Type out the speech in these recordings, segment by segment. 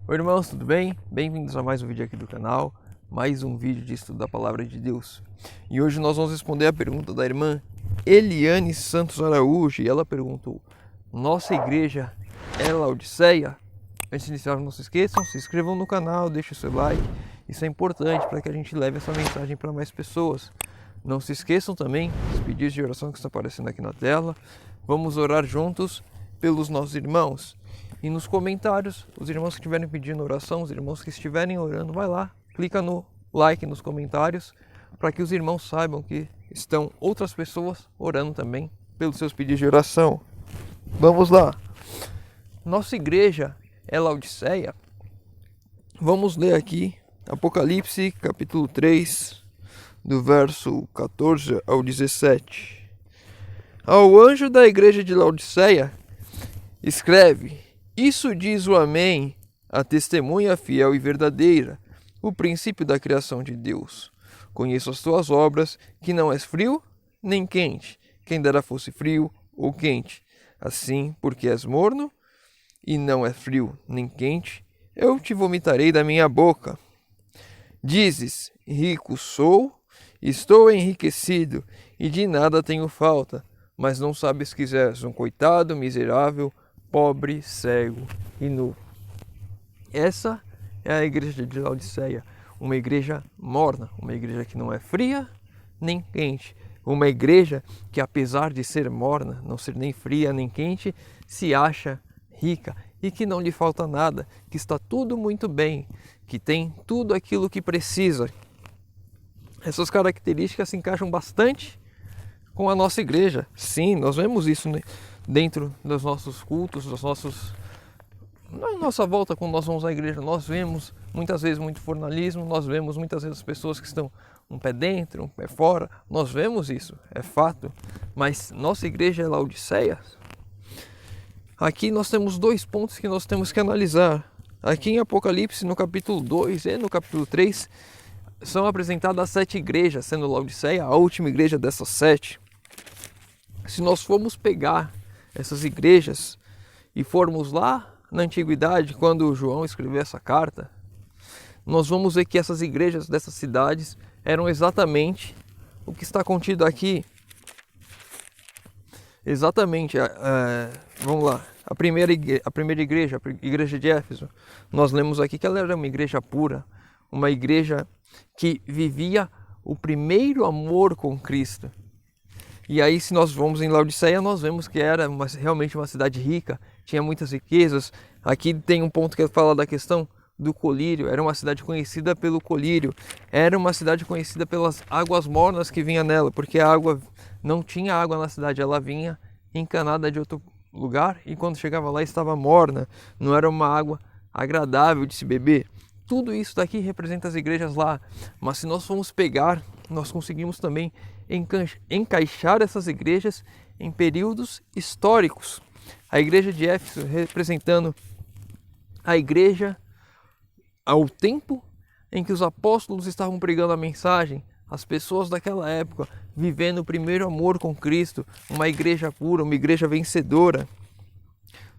Oi irmãos, tudo bem? Bem-vindos a mais um vídeo aqui do canal, mais um vídeo de estudo da Palavra de Deus. E hoje nós vamos responder a pergunta da irmã Eliane Santos Araújo, e ela perguntou: nossa igreja é Laodiceia? Antes de iniciar, não se esqueçam, se inscrevam no canal, deixem o seu like, isso é importante para que a gente leve essa mensagem para mais pessoas. Não se esqueçam também dos pedidos de oração que estão aparecendo aqui na tela. Vamos orar juntos pelos nossos irmãos. E nos comentários, os irmãos que estiverem pedindo oração, os irmãos que estiverem orando, vai lá, clica no like nos comentários, para que os irmãos saibam que estão outras pessoas orando também pelos seus pedidos de oração. Vamos lá. Nossa igreja é Laodiceia. Vamos ler aqui Apocalipse capítulo 3, do verso 14 ao 17. Ao anjo da igreja de Laodiceia, escreve: isso diz o Amém, a testemunha fiel e verdadeira, o princípio da criação de Deus. Conheço as tuas obras, que não és frio nem quente. Quem dera fosse frio ou quente. Assim, porque és morno e não é frio nem quente, eu te vomitarei da minha boca. Dizes: rico sou, estou enriquecido e de nada tenho falta, mas não sabes que és um coitado, miserável, pobre, cego e nu. Essa é a igreja de Laodiceia, uma igreja morna, uma igreja que não é fria nem quente, uma igreja que, apesar de ser morna, não ser nem fria nem quente, se acha rica e que não lhe falta nada, que está tudo muito bem, que tem tudo aquilo que precisa. Essas características se encaixam bastante com a nossa igreja. Sim, nós vemos isso dentro dos nossos cultos, na nossa volta quando nós vamos à igreja. Nós vemos muitas vezes muito formalismo, nós vemos muitas vezes pessoas que estão um pé dentro, um pé fora. Nós vemos isso, é fato. Mas nossa igreja é Laodiceia? Aqui nós temos dois pontos que nós temos que analisar. Aqui em Apocalipse, no capítulo 2 e no capítulo 3, são apresentadas as 7 igrejas, sendo Laodiceia a última igreja dessas 7. Se nós formos pegar essas igrejas e formos lá na antiguidade, quando João escreveu essa carta, nós vamos ver que essas igrejas dessas cidades eram exatamente o que está contido aqui. Exatamente, vamos lá, a primeira igreja, a igreja de Éfeso, nós lemos aqui que ela era uma igreja pura, uma igreja que vivia o primeiro amor com Cristo. E aí, se nós vamos em Laodiceia, nós vemos que era realmente uma cidade rica, tinha muitas riquezas. Aqui tem um ponto que fala da questão do colírio. Era uma cidade conhecida pelo colírio, era uma cidade conhecida pelas águas mornas que vinha nela, porque a água não tinha água na cidade, ela vinha encanada de outro lugar e quando chegava lá estava morna, não era uma água agradável de se beber. Tudo isso daqui representa as igrejas lá, mas se nós formos pegar, nós conseguimos também encaixar essas igrejas em períodos históricos. A igreja de Éfeso representando a igreja ao tempo em que os apóstolos estavam pregando a mensagem, as pessoas daquela época vivendo o primeiro amor com Cristo, uma igreja pura, uma igreja vencedora.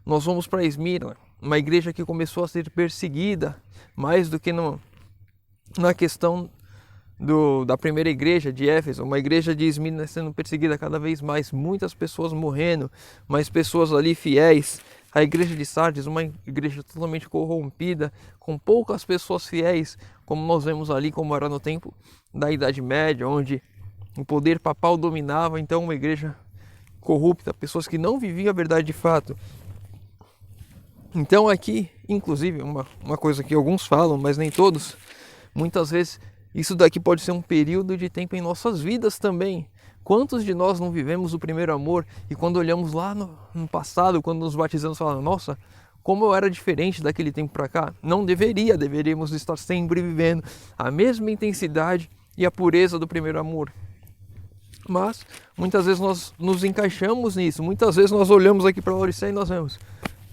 Nós vamos para Esmirna, uma igreja que começou a ser perseguida, mais do que na questão da primeira igreja de Éfeso. Uma igreja de Esmirna sendo perseguida cada vez mais, muitas pessoas morrendo, mas pessoas ali fiéis. A igreja de Sardes, uma igreja totalmente corrompida, com poucas pessoas fiéis, como nós vemos ali, como era no tempo da Idade Média, onde o poder papal dominava. Então uma igreja corrupta, pessoas que não viviam a verdade de fato. Então aqui, inclusive, uma coisa que alguns falam, mas nem todos, muitas vezes isso daqui pode ser um período de tempo em nossas vidas também. Quantos de nós não vivemos o primeiro amor e quando olhamos lá no passado, quando nos batizamos, falamos: nossa, como eu era diferente daquele tempo para cá? Não deveríamos estar sempre vivendo a mesma intensidade e a pureza do primeiro amor. Mas muitas vezes nós nos encaixamos nisso, muitas vezes nós olhamos aqui para Laodiceia e nós vemos: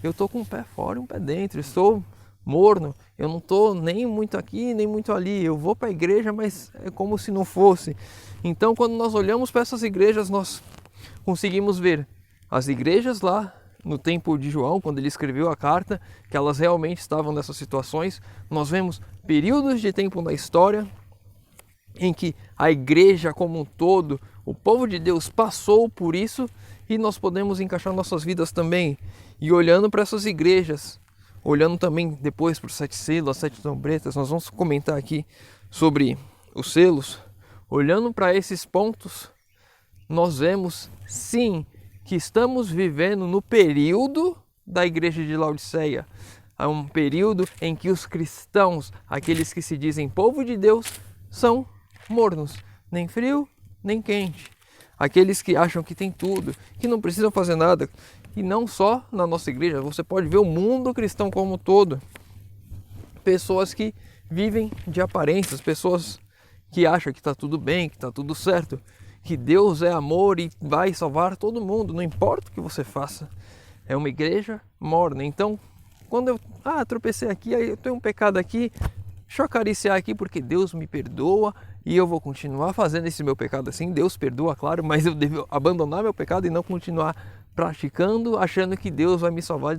eu estou com um pé fora e um pé dentro, estou morno, eu não estou nem muito aqui, nem muito ali, eu vou para a igreja, mas é como se não fosse. Então, quando nós olhamos para essas igrejas, nós conseguimos ver as igrejas lá no tempo de João, quando ele escreveu a carta, que elas realmente estavam nessas situações. Nós vemos períodos de tempo na história em que a igreja como um todo, o povo de Deus passou por isso, e nós podemos encaixar nossas vidas também. E olhando para essas igrejas, olhando também depois para os 7 selos, as 7 trombetas, nós vamos comentar aqui sobre os selos. Olhando para esses pontos, nós vemos sim que estamos vivendo no período da igreja de Laodiceia. É um período em que os cristãos, aqueles que se dizem povo de Deus, são mornos, nem frio, nem quente. Aqueles que acham que tem tudo, que não precisam fazer nada. E não só na nossa igreja, você pode ver o mundo cristão como um todo. Pessoas que vivem de aparências, pessoas que acham que está tudo bem, que está tudo certo, que Deus é amor e vai salvar todo mundo, não importa o que você faça. É uma igreja morna. Então, quando eu tropecei aqui, aí eu tenho um pecado aqui, deixa eu acariciar aqui porque Deus me perdoa e eu vou continuar fazendo esse meu pecado assim. Deus perdoa, claro, mas eu devo abandonar meu pecado e não continuar praticando, achando que Deus vai me salvar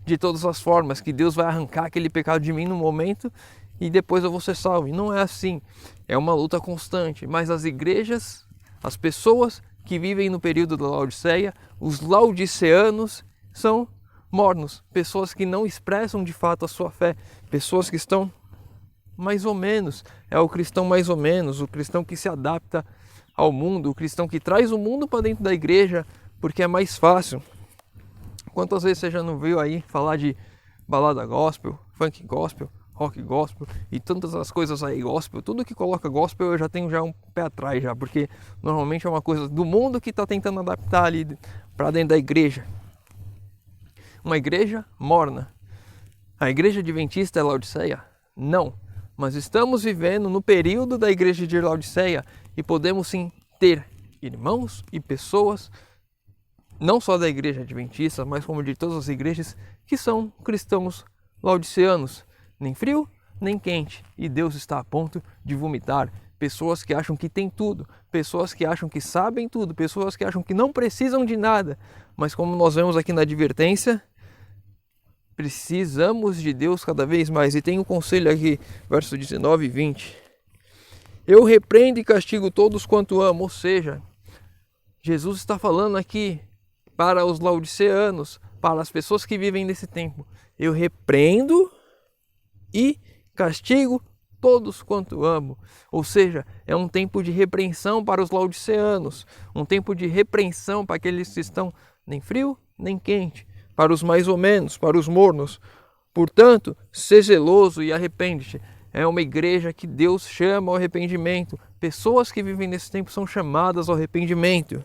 de todas as formas, que Deus vai arrancar aquele pecado de mim no momento e depois eu vou ser salvo. E não é assim, é uma luta constante. Mas as igrejas, as pessoas que vivem no período da Laodiceia, os laodiceanos, são mornos, pessoas que não expressam de fato a sua fé, pessoas que estão mais ou menos, é o cristão mais ou menos, o cristão que se adapta ao mundo, o cristão que traz o mundo para dentro da igreja porque é mais fácil. Quantas vezes você já não viu aí falar de balada gospel, funk gospel, rock gospel e tantas as coisas aí gospel? Tudo que coloca gospel eu já tenho um pé atrás já, porque normalmente é uma coisa do mundo que está tentando adaptar ali para dentro da igreja. Uma igreja morna. A igreja adventista é Laodiceia? Não. Mas estamos vivendo no período da igreja de Laodiceia e podemos sim ter irmãos e pessoas, não só da igreja adventista, mas como de todas as igrejas, que são cristãos laodiceanos, nem frio, nem quente. E Deus está a ponto de vomitar pessoas que acham que tem tudo, pessoas que acham que sabem tudo, pessoas que acham que não precisam de nada. Mas como nós vemos aqui na advertência, precisamos de Deus cada vez mais. E tem um conselho aqui, verso 19 e 20. Eu repreendo e castigo todos quanto amo. Ou seja, Jesus está falando aqui para os laodiceanos, para as pessoas que vivem nesse tempo. Eu repreendo e castigo todos quanto amo. Ou seja, é um tempo de repreensão para os laodiceanos, um tempo de repreensão para aqueles que estão nem frio nem quente, para os mais ou menos, para os mornos. Portanto, sê zeloso e arrepende-te. É uma igreja que Deus chama ao arrependimento. Pessoas que vivem nesse tempo são chamadas ao arrependimento.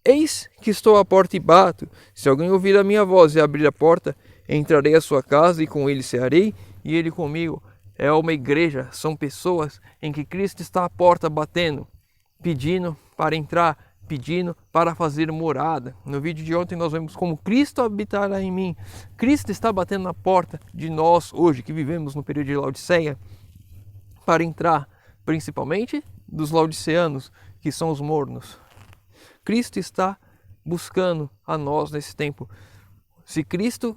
Eis que estou à porta e bato. Se alguém ouvir a minha voz e abrir a porta, entrarei à sua casa e com ele cearei e ele comigo. É uma igreja, são pessoas em que Cristo está à porta batendo, pedindo para entrar, pedindo para fazer morada. No vídeo de ontem nós vemos como Cristo habitará em mim. Cristo está batendo na porta de nós hoje que vivemos no período de Laodiceia para entrar, principalmente dos laodiceanos, que são os mornos. Cristo está buscando a nós nesse tempo. Se Cristo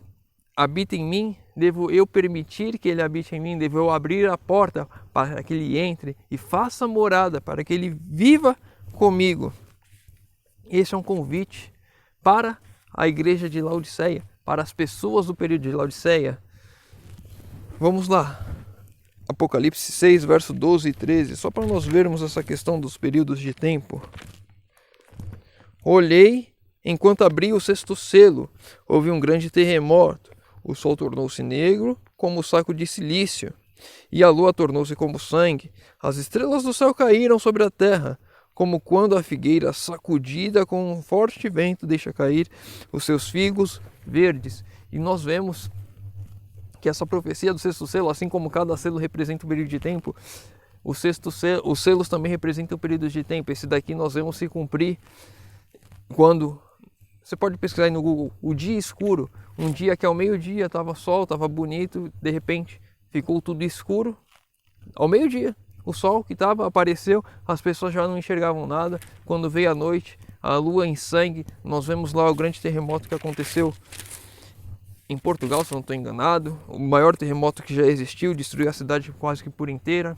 habita em mim, devo eu permitir que ele habite em mim, devo eu abrir a porta para que ele entre e faça morada, para que ele viva comigo. Esse é um convite para a igreja de Laodiceia, para as pessoas do período de Laodiceia. Vamos lá. Apocalipse 6, verso 12 e 13, só para nós vermos essa questão dos períodos de tempo. Olhei enquanto abria o sexto selo, houve um grande terremoto. O sol tornou-se negro como saco de cilício, e a lua tornou-se como sangue. As estrelas do céu caíram sobre a terra, como quando a figueira sacudida com um forte vento deixa cair os seus figos verdes. E nós vemos que essa profecia do sexto selo, assim como cada selo representa um período de tempo, os selos também representam períodos de tempo. Esse daqui nós vemos se cumprir quando, você pode pesquisar aí no Google, o dia escuro, um dia que ao meio-dia estava sol, estava bonito, de repente ficou tudo escuro, ao meio-dia, O sol que apareceu, as pessoas já não enxergavam nada. Quando veio a noite, a lua em sangue, nós vemos lá o grande terremoto que aconteceu em Portugal, se não estou enganado. O maior terremoto que já existiu, destruiu a cidade quase que por inteira.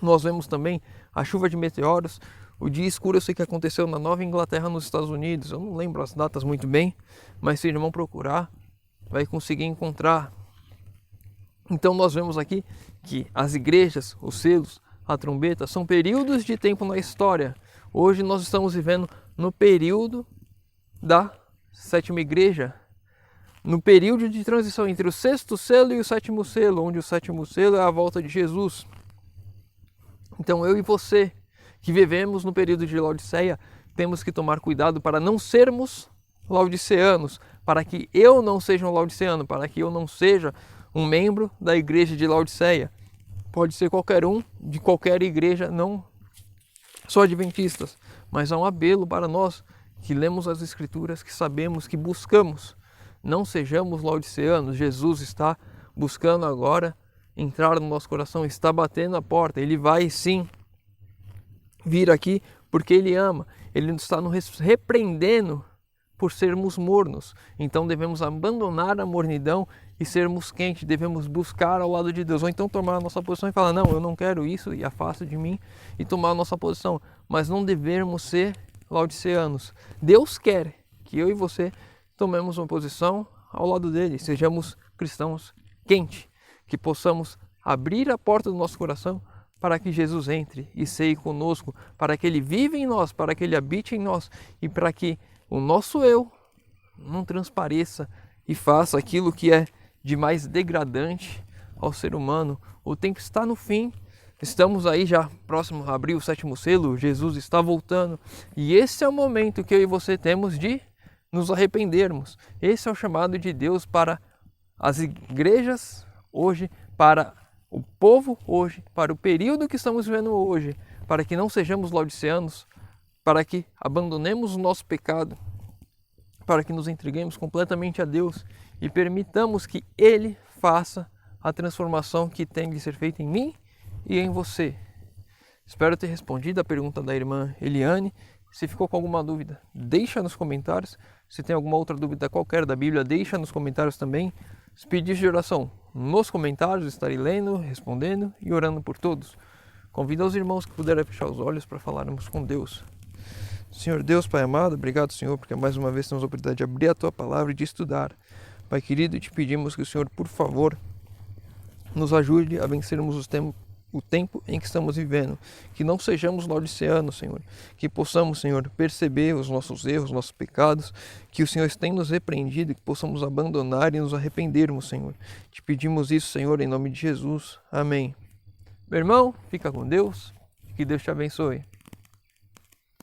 Nós vemos também a chuva de meteoros. O dia escuro eu sei que aconteceu na Nova Inglaterra, nos Estados Unidos. Eu não lembro as datas muito bem, mas se o irmão procurar, vai conseguir encontrar. Então nós vemos aqui que as igrejas, os selos, a trombeta, são períodos de tempo na história. Hoje nós estamos vivendo no período da sétima igreja, no período de transição entre o sexto selo e o sétimo selo, onde o sétimo selo é a volta de Jesus. Então eu e você, que vivemos no período de Laodiceia, temos que tomar cuidado para não sermos laodiceanos, para que eu não seja um laodiceano, para que eu não seja um membro da igreja de Laodiceia. Pode ser qualquer um, de qualquer igreja, não só adventistas, mas há um apelo para nós que lemos as escrituras, que sabemos, que buscamos. Não sejamos laodiceanos. Jesus está buscando agora entrar no nosso coração, está batendo a porta. Ele vai sim vir aqui porque Ele ama. Ele está nos repreendendo por sermos mornos. Então devemos abandonar a mornidão e sermos quentes. Devemos buscar ao lado de Deus. Ou então tomar a nossa posição e falar, não, eu não quero isso e afasta de mim, e tomar a nossa posição. Mas não devemos ser laodiceanos. Deus quer que eu e você tomemos uma posição ao lado dele. Sejamos cristãos quentes. Que possamos abrir a porta do nosso coração para que Jesus entre e ceie conosco, para que Ele viva em nós, para que Ele habite em nós e para que o nosso eu não transpareça e faça aquilo que é de mais degradante ao ser humano. O tempo está no fim, estamos aí já próximo a abrir o sétimo selo, Jesus está voltando e esse é o momento que eu e você temos de nos arrependermos. Esse é o chamado de Deus para as igrejas hoje, para o povo hoje, para o período que estamos vivendo hoje, para que não sejamos laodiceanos, para que abandonemos o nosso pecado, para que nos entreguemos completamente a Deus e permitamos que Ele faça a transformação que tem de ser feita em mim e em você. Espero ter respondido a pergunta da irmã Eliane. Se ficou com alguma dúvida, deixa nos comentários. Se tem alguma outra dúvida qualquer da Bíblia, deixa nos comentários também. Os pedidos de oração nos comentários, estarei lendo, respondendo e orando por todos. Convido os irmãos que puderem fechar os olhos para falarmos com Deus. Senhor Deus, Pai amado, obrigado, Senhor, porque mais uma vez temos a oportunidade de abrir a Tua Palavra e de estudar. Pai querido, te pedimos que o Senhor, por favor, nos ajude a vencermos o tempo em que estamos vivendo, que não sejamos laodiceanos, Senhor, que possamos, Senhor, perceber os nossos erros, os nossos pecados, que o Senhor tem nos repreendido, que possamos abandonar e nos arrependermos, Senhor. Te pedimos isso, Senhor, em nome de Jesus. Amém. Meu irmão, fica com Deus, que Deus te abençoe.